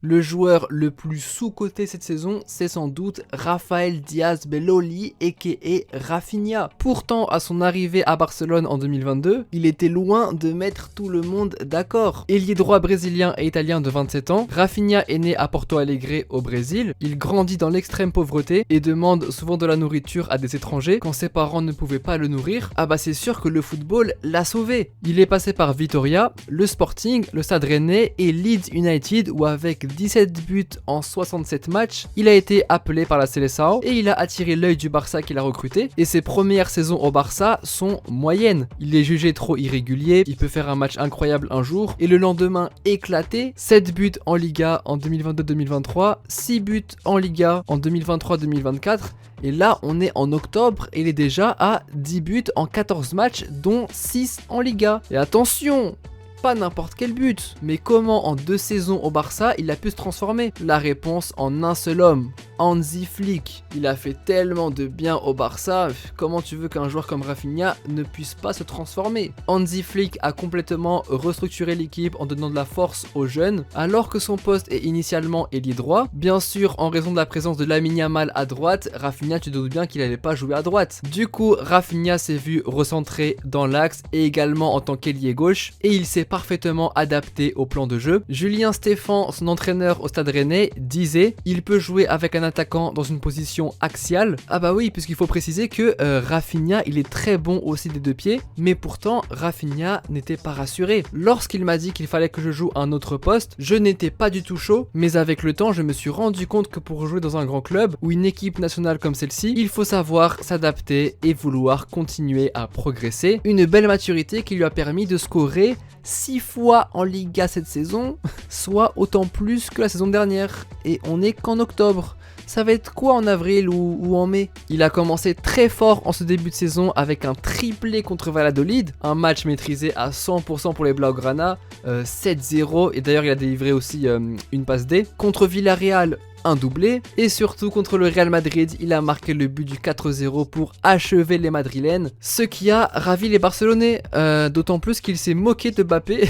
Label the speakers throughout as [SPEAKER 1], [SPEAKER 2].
[SPEAKER 1] Le joueur le plus sous-coté cette saison, c'est sans doute Rafael Diaz Belloli, a.k.a. Rafinha. Pourtant, à son arrivée à Barcelone en 2022, il était loin de mettre tout le monde d'accord. Ailier droit brésilien et italien de 27 ans, Rafinha est né à Porto Alegre au Brésil. Il grandit dans l'extrême pauvreté et demande souvent de la nourriture à des étrangers quand ses parents ne pouvaient pas le nourrir. Ah bah c'est sûr que le football l'a sauvé. Il est passé par Vitoria, le Sporting, le Stade Rennais et Leeds United où avec 17 buts en 67 matchs, il a été appelé par la Seleção et il a attiré l'œil du Barça qui l'a recruté. Et ses premières saisons au Barça sont moyennes. Il est jugé trop irrégulier, il peut faire un match incroyable un jour et le lendemain éclaté. 7 buts en Liga en 2022-2023, 6 buts en Liga en 2023-2024. Et là, on est en octobre et il est déjà à 10 buts en 14 matchs, dont 6 en Liga. Et attention, pas n'importe quel but, mais comment en 2 saisons au Barça il a pu se transformer? La réponse en un seul homme, Hansi Flick. Il a fait tellement de bien au Barça, comment tu veux qu'un joueur comme Rafinha ne puisse pas se transformer? Hansi Flick a complètement restructuré l'équipe en donnant de la force aux jeunes, alors que son poste est initialement ailier droit. Bien sûr, en raison de la présence de Lamine Yamal à droite, Rafinha tu te doutes bien qu'il n'allait pas jouer à droite. Du coup, Rafinha s'est vu recentré dans l'axe et également en tant qu'ailier gauche, et il s'est parfaitement adapté au plan de jeu. Julien Stéphan, son entraîneur au Stade Rennais, disait « Il peut jouer avec un attaquant dans une position axiale ». Ah bah oui, puisqu'il faut préciser que Rafinha, il est très bon aussi des deux pieds, mais pourtant Rafinha n'était pas rassuré. Lorsqu'il m'a dit qu'il fallait que je joue un autre poste, je n'étais pas du tout chaud, mais avec le temps, je me suis rendu compte que pour jouer dans un grand club ou une équipe nationale comme celle-ci, il faut savoir s'adapter et vouloir continuer à progresser. Une belle maturité qui lui a permis de scorer 6 fois en Liga cette saison, soit autant plus que la saison dernière. Et on est qu'en octobre. Ça va être quoi en avril ou en mai? Il a commencé très fort en ce début de saison avec un triplé contre Valladolid, un match maîtrisé à 100% pour les Blaugrana, 7-0, et d'ailleurs il a délivré aussi une passe D. Contre Villarreal, un doublé, et surtout contre le Real Madrid, il a marqué le but du 4-0 pour achever les Madrilènes, ce qui a ravi les Barcelonais, d'autant plus qu'il s'est moqué de Mbappé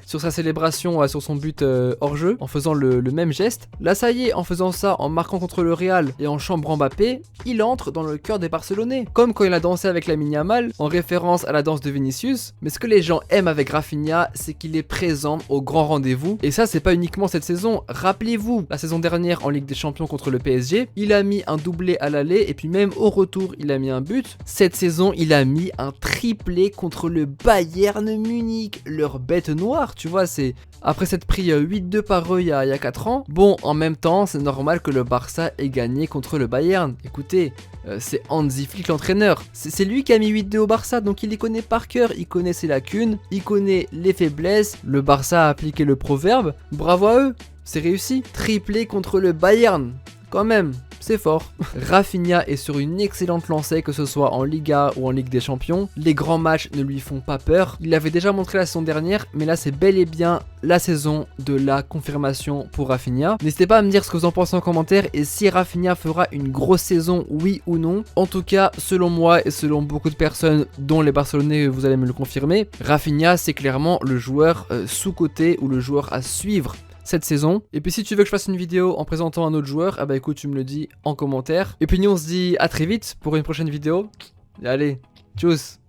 [SPEAKER 1] sur sa célébration sur son but hors jeu, en faisant le même geste. Là ça y est, en faisant ça, en marquant contre le Real et en chambrant Mbappé, il entre dans le cœur des Barcelonais, comme quand il a dansé avec Lamine Yamal, en référence à la danse de Vinicius. Mais ce que les gens aiment avec Rafinha, c'est qu'il est présent au grand rendez-vous, et ça c'est pas uniquement cette saison. Rappelez-vous, la saison dernière en Ligue des Champions contre le PSG, il a mis un doublé à l'aller et puis même au retour il a mis un but. Cette saison il a mis un triplé contre le Bayern Munich, leur bête noire, tu vois, c'est après s'être pris 8-2 par eux il y a 4 ans. Bon, en même temps c'est normal que le Barça ait gagné contre le Bayern. Écoutez, c'est Hansi Flick l'entraîneur, c'est lui qui a mis 8-2 au Barça, donc il les connaît par cœur, il connaît ses lacunes, il connaît les faiblesses. Le Barça a appliqué le proverbe, bravo à eux. C'est réussi, triplé contre le Bayern, quand même, c'est fort. Rafinha est sur une excellente lancée, que ce soit en Liga ou en Ligue des Champions. Les grands matchs ne lui font pas peur. Il l'avait déjà montré la saison dernière, mais là c'est bel et bien la saison de la confirmation pour Rafinha. N'hésitez pas à me dire ce que vous en pensez en commentaire et si Rafinha fera une grosse saison, oui ou non. En tout cas, selon moi et selon beaucoup de personnes, dont les Barcelonais, vous allez me le confirmer, Rafinha c'est clairement le joueur sous-coté ou le joueur à suivre cette saison. Et puis si tu veux que je fasse une vidéo en présentant un autre joueur, ah bah écoute, tu me le dis en commentaire. Et puis nous on se dit à très vite pour une prochaine vidéo. Et allez, tchuss.